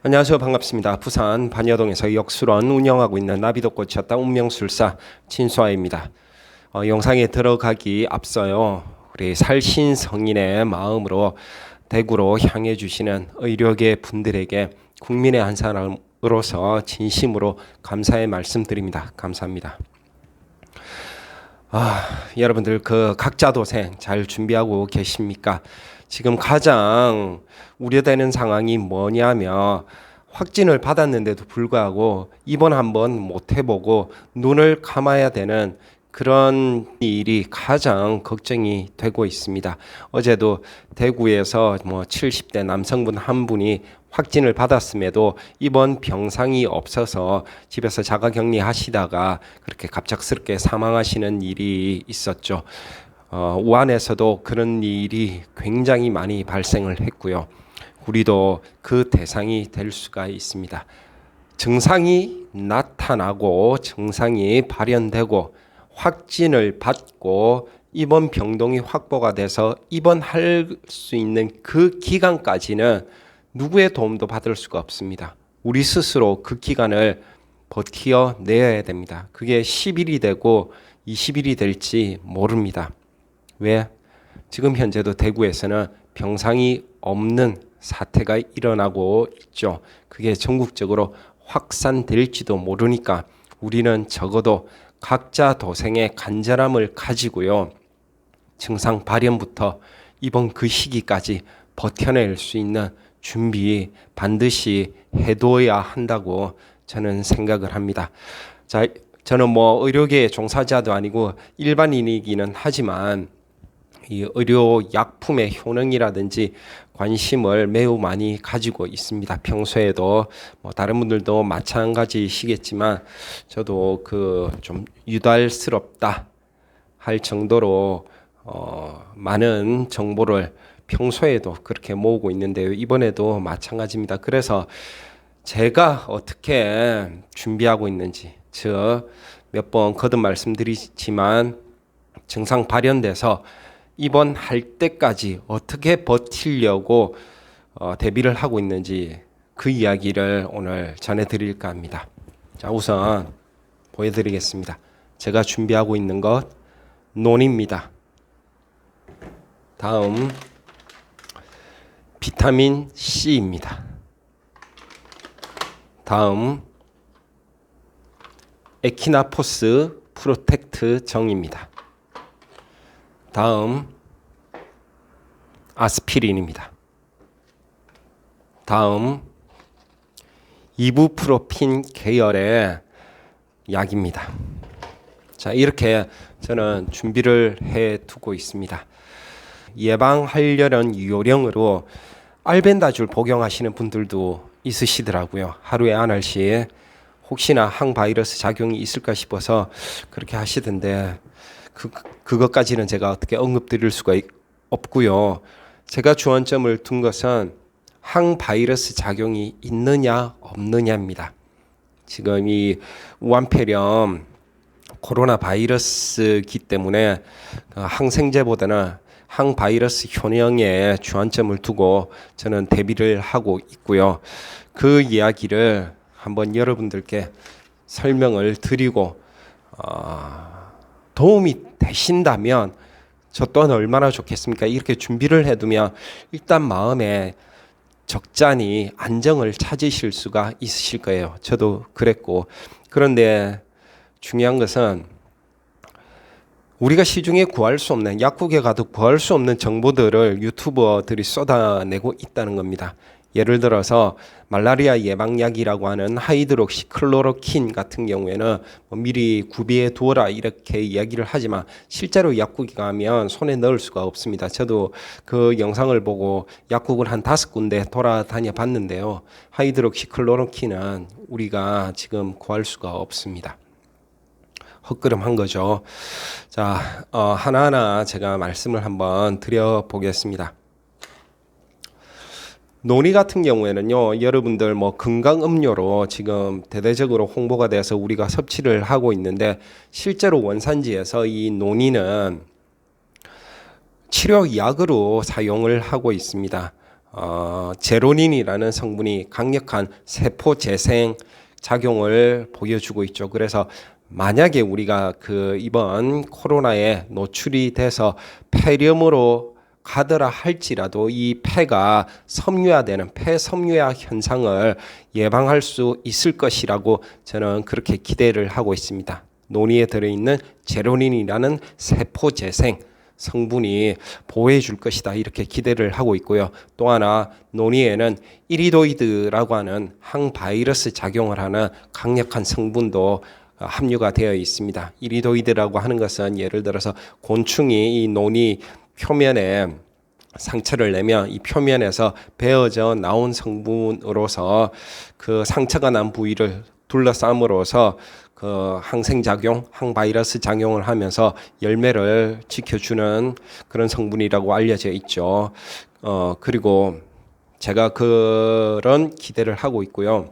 안녕하세요. 반갑습니다. 부산 반여동에서 역술원 운영하고 있는 나비도 꽂혔다 운명술사 진수아입니다. 영상에 들어가기 앞서요. 우리 살신 성인의 마음으로 대구로 향해 주시는 의료계 분들에게 국민의 한 사람으로서 진심으로 감사의 말씀드립니다. 감사합니다. 여러분들 각자 도생 잘 준비하고 계십니까? 지금 가장 우려되는 상황이 뭐냐면 확진을 받았는데도 불구하고 입원 한번 못 해보고 눈을 감아야 되는 그런 일이 가장 걱정이 되고 있습니다. 어제도 대구에서 70대 남성분 한 분이 확진을 받았음에도 입원 병상이 없어서 집에서 자가격리 하시다가 그렇게 갑작스럽게 사망하시는 일이 있었죠. 우한에서도 그런 일이 굉장히 많이 발생을 했고요. 우리도 그 대상이 될 수가 있습니다. 증상이 나타나고 증상이 발현되고 확진을 받고 입원 병동이 확보가 돼서 입원할 수 있는 그 기간까지는 누구의 도움도 받을 수가 없습니다. 우리 스스로 그 기간을 버텨내야 됩니다. 그게 10일이 되고 20일이 될지 모릅니다. 왜? 지금 현재도 대구에서는 병상이 없는 사태가 일어나고 있죠. 그게 전국적으로 확산될지도 모르니까 우리는 적어도 각자 도생의 간절함을 가지고요. 증상 발현부터 입원 그 시기까지 버텨낼 수 있는 준비 반드시 해둬야 한다고 저는 생각을 합니다. 자, 저는 의료계의 종사자도 아니고 일반인이기는 하지만 이 의료 약품의 효능이라든지 관심을 매우 많이 가지고 있습니다. 평소에도 다른 분들도 마찬가지시겠지만 저도 좀 유달스럽다 할 정도로 많은 정보를 평소에도 그렇게 모으고 있는데요. 이번에도 마찬가지입니다. 그래서 제가 어떻게 준비하고 있는지 몇 번 거듭 말씀드리지만 증상 발현돼서 입원할 때까지 어떻게 버티려고 대비를 하고 있는지 그 이야기를 오늘 전해드릴까 합니다. 자, 우선 보여드리겠습니다. 제가 준비하고 있는 것 논입니다. 다음 비타민 C입니다. 다음 에키나포스 프로텍트 정입니다. 다음 아스피린입니다. 다음 이부프로핀 계열의 약입니다. 자, 이렇게 저는 준비를 해 두고 있습니다. 예방하려는 요령으로 알벤다졸 복용하시는 분들도 있으시더라고요. 하루에 한 알씩 혹시나 항바이러스 작용이 있을까 싶어서 그렇게 하시던데 그것까지는 제가 어떻게 언급드릴 수가 없고요. 제가 주안점을 둔 것은 항바이러스 작용이 있느냐 없느냐입니다. 지금 이 우한폐렴 코로나 바이러스기 때문에 항생제보다는 항바이러스 효능에 주안점을 두고 저는 대비를 하고 있고요. 그 이야기를 한번 여러분들께 설명을 드리고 도움이 되신다면 저 또한 얼마나 좋겠습니까? 이렇게 준비를 해두면 일단 마음에 적잖이 안정을 찾으실 수가 있으실 거예요. 저도 그랬고. 그런데 중요한 것은 우리가 시중에 구할 수 없는, 약국에 가도 구할 수 없는 정보들을 유튜버들이 쏟아내고 있다는 겁니다. 예를 들어서 말라리아 예방약이라고 하는 하이드록시클로로킨 같은 경우에는 미리 구비해 두어라 이렇게 이야기를 하지만 실제로 약국에 가면 손에 넣을 수가 없습니다. 저도 그 영상을 보고 약국을 한 5군데 돌아다녀 봤는데요. 하이드록시클로로킨은 우리가 지금 구할 수가 없습니다. 헛걸음한 거죠. 자, 하나하나 제가 말씀을 한번 드려보겠습니다. 논의 같은 경우에는요, 여러분들 건강 음료로 지금 대대적으로 홍보가 돼서 우리가 섭취를 하고 있는데 실제로 원산지에서 이 논의는 치료약으로 사용을 하고 있습니다. 제로닌이라는 성분이 강력한 세포 재생 작용을 보여주고 있죠. 그래서 만약에 우리가 이번 코로나에 노출이 돼서 폐렴으로 가더라 할지라도 이 폐가 섬유화되는 폐섬유화 현상을 예방할 수 있을 것이라고 저는 그렇게 기대를 하고 있습니다. 논의에 들어있는 제로닌이라는 세포 재생 성분이 보호해 줄 것이다 이렇게 기대를 하고 있고요. 또 하나 논의에는 이리도이드라고 하는 항바이러스 작용을 하는 강력한 성분도 함유가 되어 있습니다. 이리도이드라고 하는 것은 예를 들어서 곤충이 이 논이 표면에 상처를 내면 이 표면에서 베어져 나온 성분으로서 그 상처가 난 부위를 둘러싸므로써 항생작용, 항바이러스 작용을 하면서 열매를 지켜주는 그런 성분이라고 알려져 있죠. 그리고 제가 그런 기대를 하고 있고요.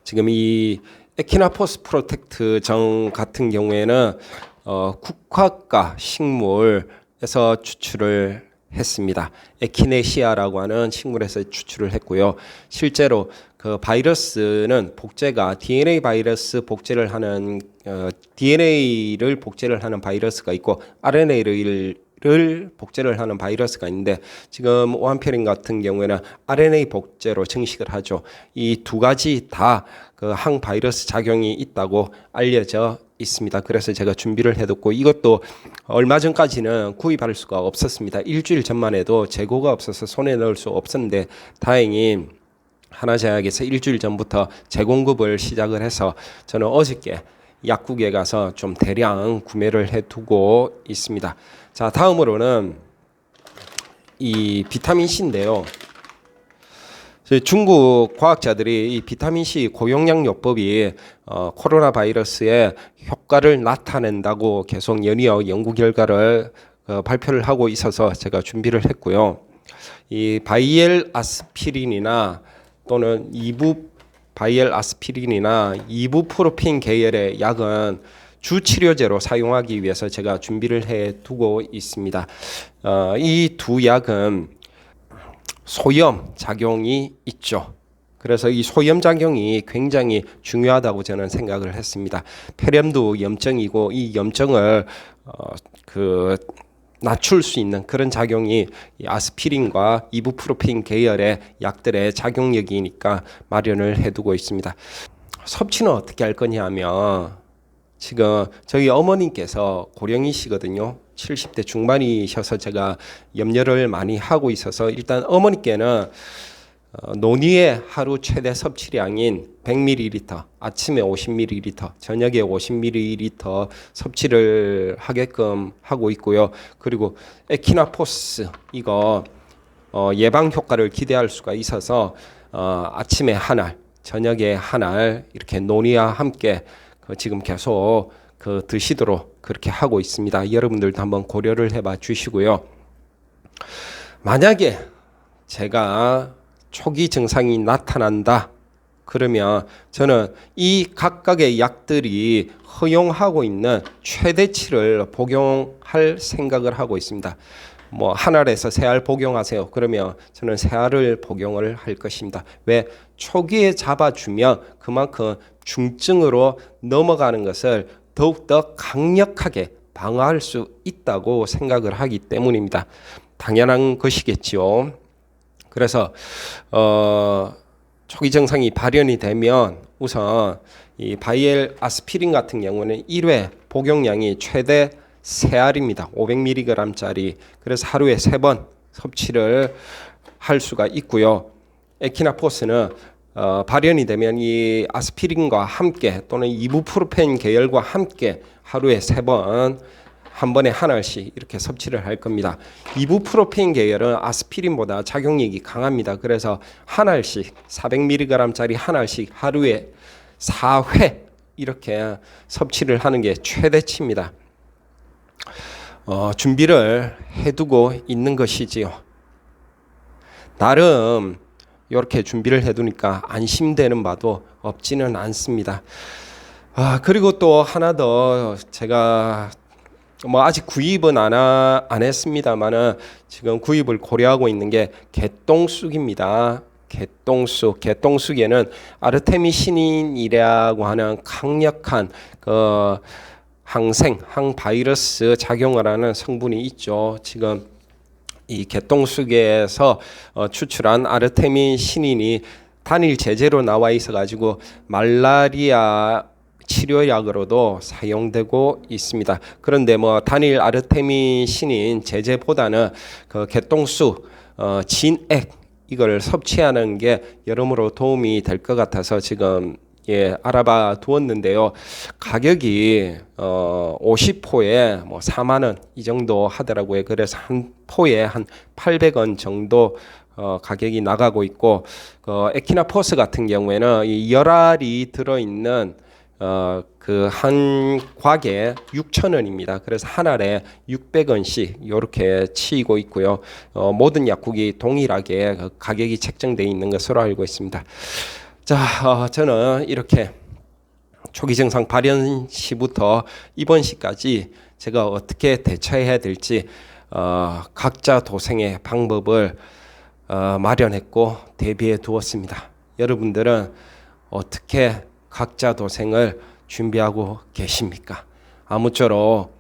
지금 이 에키나포스 프로텍트 정 같은 경우에는 국화과 식물에서 추출을 했습니다. 에키네시아라고 하는 식물에서 추출을 했고요. 실제로 그 바이러스는 복제가 DNA 바이러스 복제를 하는 DNA를 복제를 하는 바이러스가 있고 RNA를 복제를 하는 바이러스가 있는데 지금 오한페린 같은 경우에는 RNA 복제로 증식을 하죠. 이 두 가지 다 그 항바이러스 작용이 있다고 알려져 있습니다. 그래서 제가 준비를 해뒀고 이것도 얼마 전까지는 구입할 수가 없었습니다. 일주일 전만 해도 재고가 없어서 손에 넣을 수 없었는데 다행히 하나제약에서 일주일 전부터 재공급을 시작을 해서 저는 어저께 약국에 가서 좀 대량 구매를 해두고 있습니다. 자, 다음으로는 이 비타민 C인데요. 중국 과학자들이 이 비타민 C 고용량 요법이 코로나 바이러스의 효과를 나타낸다고 계속 연이어 연구 결과를 발표를 하고 있어서 제가 준비를 했고요. 이 바이엘 아스피린이나 또는 바이엘 아스피린이나 이부프로핀 계열의 약은 주치료제로 사용하기 위해서 제가 준비를 해 두고 있습니다. 이 두 약은 소염 작용이 있죠. 그래서 이 소염 작용이 굉장히 중요하다고 저는 생각을 했습니다. 폐렴도 염증이고 이 염증을 낮출 수 있는 그런 작용이 이 아스피린과 이부프로핀 계열의 약들의 작용력이니까 마련을 해두고 있습니다. 섭취는 어떻게 할 거냐 하면 지금 저희 어머님께서 고령이시거든요. 70대 중반이셔서 제가 염려를 많이 하고 있어서 일단 어머니께는 논의의 하루 최대 섭취량인 100ml, 아침에 50ml, 저녁에 50ml 섭취를 하게끔 하고 있고요. 그리고 에키나포스 이거 예방 효과를 기대할 수가 있어서 아침에 한 알, 저녁에 한 알 이렇게 논의와 함께 지금 계속 드시도록 그렇게 하고 있습니다. 여러분들도 한번 고려를 해봐 주시고요. 만약에 제가 초기 증상이 나타난다 그러면 저는 이 각각의 약들이 허용하고 있는 최대치를 복용할 생각을 하고 있습니다. 뭐 한 알에서 세 알 복용하세요. 그러면 저는 세 알을 복용을 할 것입니다. 왜? 초기에 잡아주면 그만큼 중증으로 넘어가는 것을 더욱더 강력하게 방어할 수 있다고 생각을 하기 때문입니다. 당연한 것이겠지요. 그래서 초기 증상이 발현이 되면 우선 이 바이엘 아스피린 같은 경우는 1회 복용량이 최대 3알입니다. 500mg짜리. 그래서 하루에 3번 섭취를 할 수가 있고요. 에키나포스는 발현이 되면 이 아스피린과 함께 또는 이부프로펜 계열과 함께 하루에 3번 한 번에 한 알씩 이렇게 섭취를 할 겁니다. 이부프로펜 계열은 아스피린보다 작용력이 강합니다. 그래서 한 알씩 400mg짜리 한 알씩 하루에 4회 이렇게 섭취를 하는 게 최대치입니다. 준비를 해두고 있는 것이지요. 나름 이렇게 준비를 해두니까 안심되는 바도 없지는 않습니다. 그리고 또 하나 더 제가 뭐 아직 구입은 안 했습니다만은 지금 구입을 고려하고 있는 게 개똥쑥입니다. 개똥쑥에는 아르테미신인이라고 하는 강력한 그 항바이러스 작용을 하는 성분이 있죠. 지금 이 개똥쑥에서 추출한 아르테민 신인이 단일 제제로 나와 있어 가지고 말라리아 치료약으로도 사용되고 있습니다. 그런데 뭐 단일 아르테민 신인 제제보다는 그 개똥쑥 진액 이걸 섭취하는 게 여러모로 도움이 될 것 같아서 지금 알아봐 두었는데요. 가격이 50포에 뭐 4만 원 이 정도 하더라고요. 그래서 한 포에 한 800원 정도 가격이 나가고 있고 에키나포스 같은 경우에는 이 열알이 들어 있는 그 한 곽에 6,000원입니다. 그래서 한 알에 600원씩 이렇게 치이고 있고요. 모든 약국이 동일하게 그 가격이 책정되어 있는 것으로 알고 있습니다. 자, 저는 이렇게 초기 증상 발현 시부터 입원 시까지 제가 어떻게 대처해야 될지 각자 도생의 방법을 마련했고 대비해 두었습니다. 여러분들은 어떻게 각자 도생을 준비하고 계십니까? 아무쪼록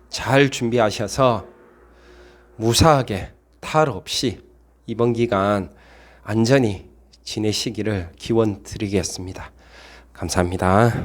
잘 준비하셔서 무사하게 탈 없이 이번 기간 안전히 지내시기를 기원 드리겠습니다. 감사합니다.